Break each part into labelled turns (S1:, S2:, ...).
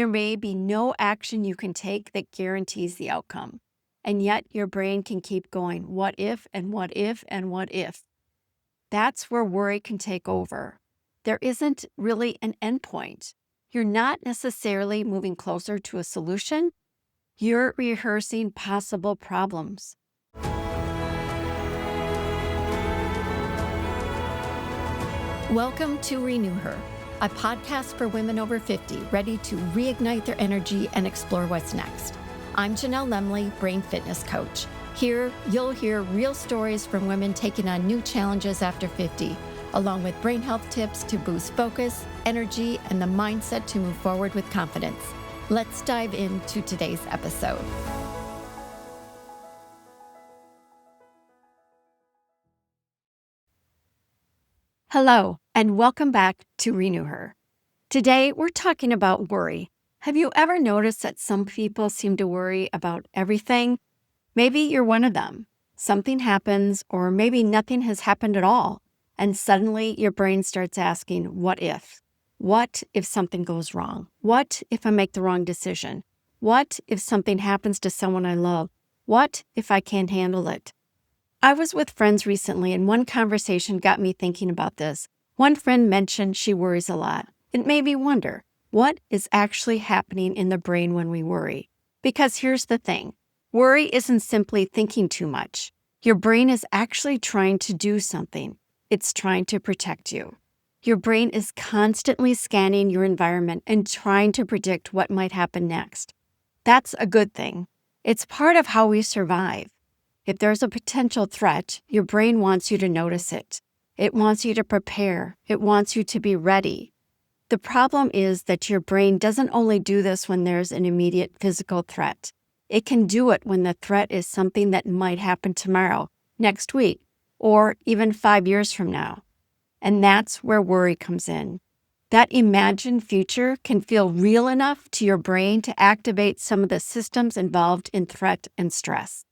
S1: There may be no action you can take that guarantees the outcome. And yet your brain can keep going, what if, and what if, and what if. That's where worry can take over. There isn't really an endpoint. You're not necessarily moving closer to a solution. You're rehearsing possible problems. Welcome to RenewHer, a podcast for women over 50 ready to reignite their energy and explore what's next. I'm Janelle Lemley, brain fitness coach. Here, you'll hear real stories from women taking on new challenges after 50, along with brain health tips to boost focus, energy, and the mindset to move forward with confidence. Let's dive into today's episode. Hello, and welcome back to RenewHer. Today, we're talking about worry. Have you ever noticed that some people seem to worry about everything? Maybe you're one of them. Something happens, or maybe nothing has happened at all, and suddenly your brain starts asking, what if? What if something goes wrong? What if I make the wrong decision? What if something happens to someone I love? What if I can't handle it? I was with friends recently, and one conversation got me thinking about this. One friend mentioned she worries a lot. It made me wonder, what is actually happening in the brain when we worry? Because here's the thing. Worry isn't simply thinking too much. Your brain is actually trying to do something. It's trying to protect you. Your brain is constantly scanning your environment and trying to predict what might happen next. That's a good thing. It's part of how we survive. If there's a potential threat, your brain wants you to notice it. It wants you to prepare. It wants you to be ready. The problem is that your brain doesn't only do this when there's an immediate physical threat. It can do it when the threat is something that might happen tomorrow, next week, or even 5 years from now. And that's where worry comes in. That imagined future can feel real enough to your brain to activate some of the systems involved in threat and stress.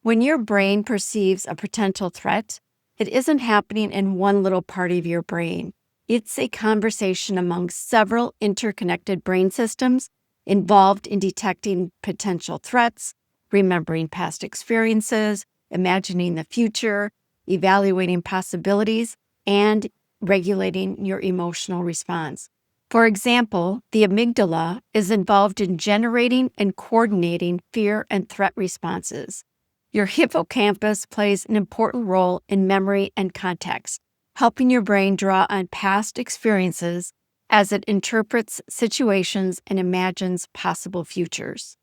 S1: When your brain perceives a potential threat, it isn't happening in one little part of your brain. It's a conversation among several interconnected brain systems involved in detecting potential threats, remembering past experiences, imagining the future, evaluating possibilities, and regulating your emotional response. For example, the amygdala is involved in generating and coordinating fear and threat responses. Your hippocampus plays an important role in memory and context, helping your brain draw on past experiences as it interprets situations and imagines possible futures.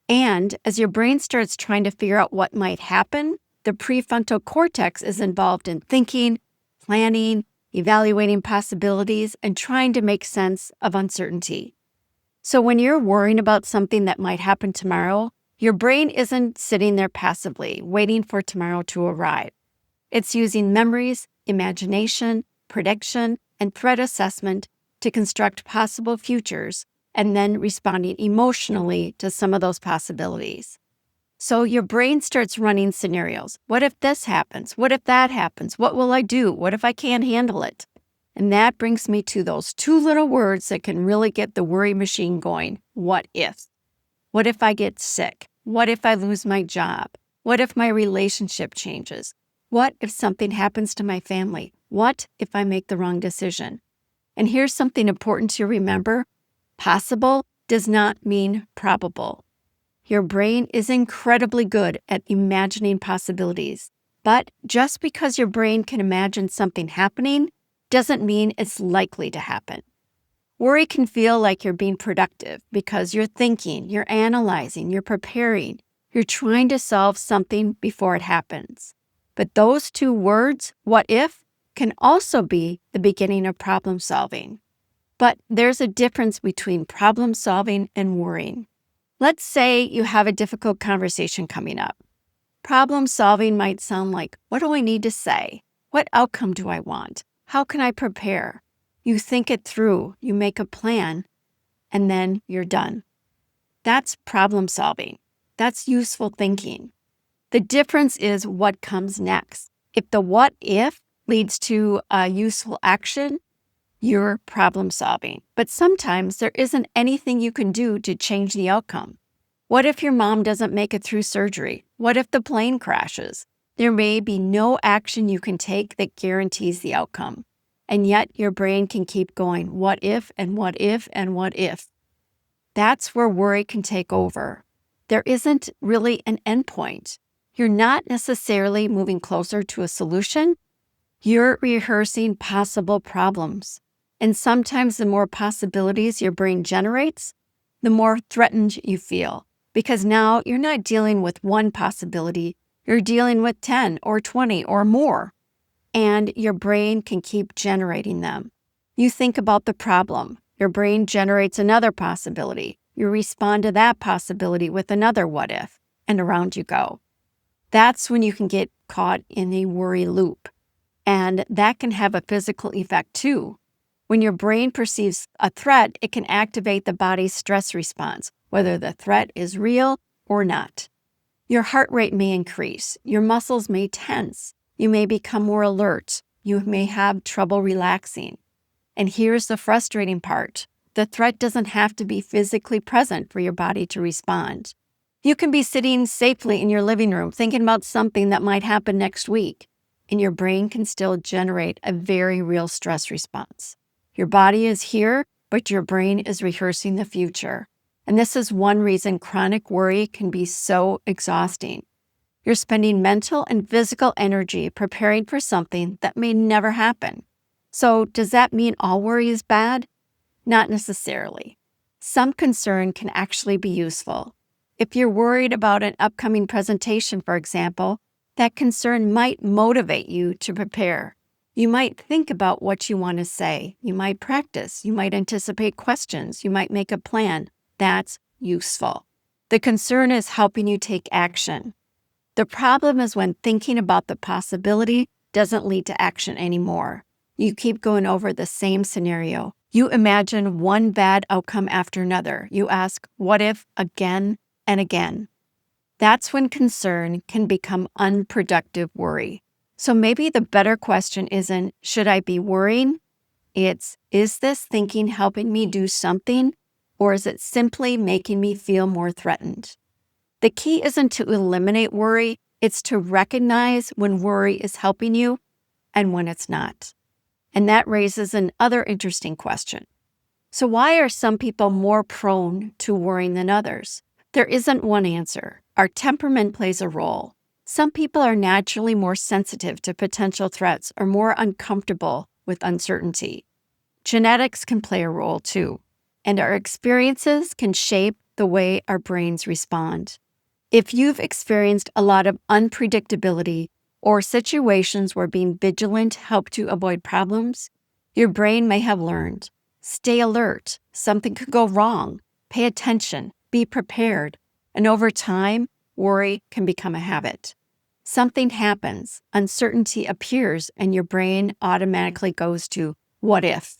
S1: And as your brain starts trying to figure out what might happen, the prefrontal cortex is involved in thinking, planning, evaluating possibilities, and trying to make sense of uncertainty. So when you're worrying about something that might happen tomorrow, your brain isn't sitting there passively, waiting for tomorrow to arrive. It's using memories, imagination, prediction, and threat assessment to construct possible futures and then responding emotionally to some of those possibilities. So your brain starts running scenarios. What if this happens? What if that happens? What will I do? What if I can't handle it? And that brings me to those two little words that can really get the worry machine going. What if? What if I get sick? What if I lose my job? What if my relationship changes? What if something happens to my family? What if I make the wrong decision? And here's something important to remember. Possible does not mean probable. Your brain is incredibly good at imagining possibilities. But just because your brain can imagine something happening doesn't mean it's likely to happen. Worry can feel like you're being productive because you're thinking, you're analyzing, you're preparing, you're trying to solve something before it happens. But those two words, what if, can also be the beginning of problem solving. But there's a difference between problem solving and worrying. Let's say you have a difficult conversation coming up. Problem solving might sound like, what do I need to say? What outcome do I want? How can I prepare? You think it through, you make a plan, and then you're done. That's problem solving. That's useful thinking. The difference is what comes next. If the what if leads to a useful action, you're problem solving. But sometimes there isn't anything you can do to change the outcome. What if your mom doesn't make it through surgery? What if the plane crashes? There may be no action you can take that guarantees the outcome. And yet your brain can keep going, what if, and what if, and what if. That's where worry can take over. There isn't really an endpoint. You're not necessarily moving closer to a solution. You're rehearsing possible problems. And sometimes the more possibilities your brain generates, the more threatened you feel. Because now you're not dealing with one possibility, you're dealing with 10 or 20 or more. And your brain can keep generating them. You think about the problem. Your brain generates another possibility. You respond to that possibility with another what if, and around you go. That's when you can get caught in a worry loop. And that can have a physical effect too. When your brain perceives a threat, it can activate the body's stress response, whether the threat is real or not. Your heart rate may increase. Your muscles may tense. You may become more alert. You may have trouble relaxing. And here's the frustrating part. The threat doesn't have to be physically present for your body to respond. You can be sitting safely in your living room thinking about something that might happen next week, and your brain can still generate a very real stress response. Your body is here, but your brain is rehearsing the future. And this is one reason chronic worry can be so exhausting. You're spending mental and physical energy preparing for something that may never happen. So does that mean all worry is bad? Not necessarily. Some concern can actually be useful. If you're worried about an upcoming presentation, for example, that concern might motivate you to prepare. You might think about what you want to say. You might practice. You might anticipate questions. You might make a plan. That's useful. The concern is helping you take action. The problem is when thinking about the possibility doesn't lead to action anymore. You keep going over the same scenario. You imagine one bad outcome after another. You ask, what if, again and again. That's when concern can become unproductive worry. So maybe the better question isn't, should I be worrying? It's, is this thinking helping me do something, or is it simply making me feel more threatened? The key isn't to eliminate worry, it's to recognize when worry is helping you and when it's not. And that raises another interesting question. So why are some people more prone to worrying than others? There isn't one answer. Our temperament plays a role. Some people are naturally more sensitive to potential threats or more uncomfortable with uncertainty. Genetics can play a role too, and our experiences can shape the way our brains respond. If you've experienced a lot of unpredictability or situations where being vigilant helped you avoid problems, your brain may have learned. Stay alert. Something could go wrong. Pay attention. Be prepared. And over time, worry can become a habit. Something happens, uncertainty appears, and your brain automatically goes to, what if?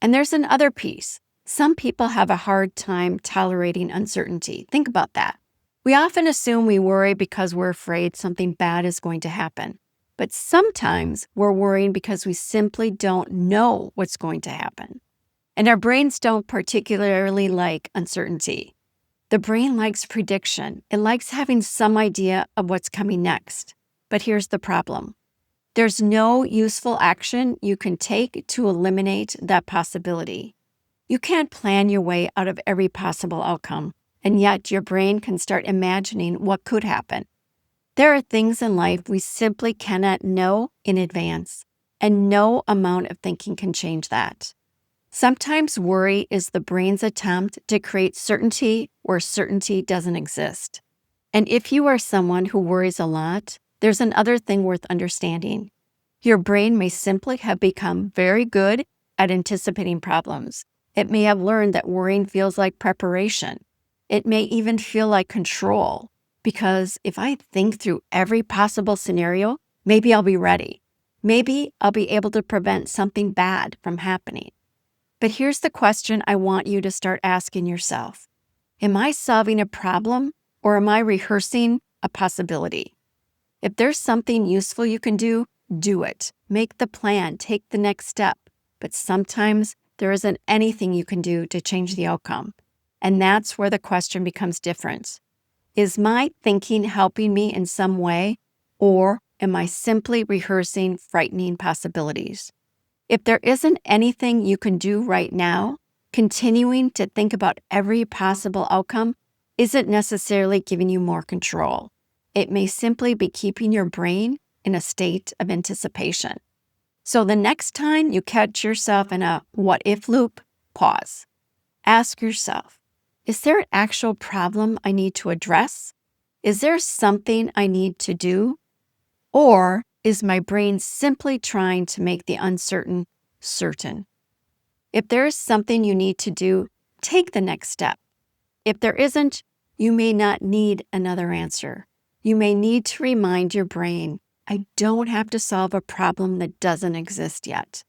S1: And there's another piece. Some people have a hard time tolerating uncertainty. Think about that. We often assume we worry because we're afraid something bad is going to happen. But sometimes we're worrying because we simply don't know what's going to happen. And our brains don't particularly like uncertainty. The brain likes prediction. It likes having some idea of what's coming next. But here's the problem. There's no useful action you can take to eliminate that possibility. You can't plan your way out of every possible outcome. And yet your brain can start imagining what could happen. There are things in life we simply cannot know in advance, and no amount of thinking can change that. Sometimes worry is the brain's attempt to create certainty where certainty doesn't exist. And if you are someone who worries a lot, there's another thing worth understanding. Your brain may simply have become very good at anticipating problems. It may have learned that worrying feels like preparation. It may even feel like control, because if I think through every possible scenario, maybe I'll be ready. Maybe I'll be able to prevent something bad from happening. But here's the question I want you to start asking yourself. Am I solving a problem, or am I rehearsing a possibility? If there's something useful you can do it. Make the plan, take the next step. but sometimes there isn't anything you can do to change the outcome. And that's where the question becomes different. Is my thinking helping me in some way, or am I simply rehearsing frightening possibilities? If there isn't anything you can do right now, continuing to think about every possible outcome isn't necessarily giving you more control. It may simply be keeping your brain in a state of anticipation. So the next time you catch yourself in a what-if loop, pause. Ask yourself, is there an actual problem I need to address? Is there something I need to do? Or is my brain simply trying to make the uncertain certain? If there is something you need to do, take the next step. If there isn't, you may not need another answer. You may need to remind your brain, I don't have to solve a problem that doesn't exist yet.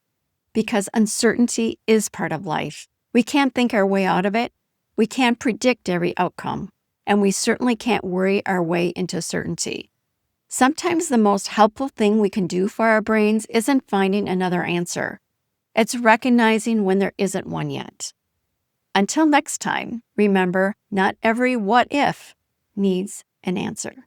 S1: Because uncertainty is part of life. We can't think our way out of it. We can't predict every outcome. And we certainly can't worry our way into certainty. Sometimes the most helpful thing we can do for our brains isn't finding another answer. It's recognizing when there isn't one yet. Until next time, remember, not every what if needs an answer.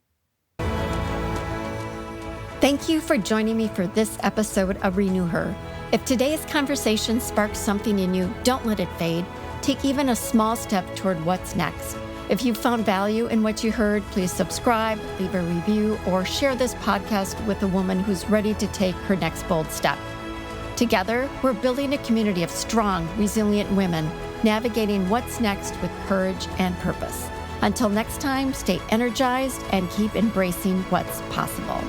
S1: Thank you for joining me for this episode of RenewHer. If today's conversation sparked something in you, don't let it fade. Take even a small step toward what's next. If you found value in what you heard, please subscribe, leave a review, or share this podcast with a woman who's ready to take her next bold step. Together, we're building a community of strong, resilient women, navigating what's next with courage and purpose. Until next time, stay energized and keep embracing what's possible.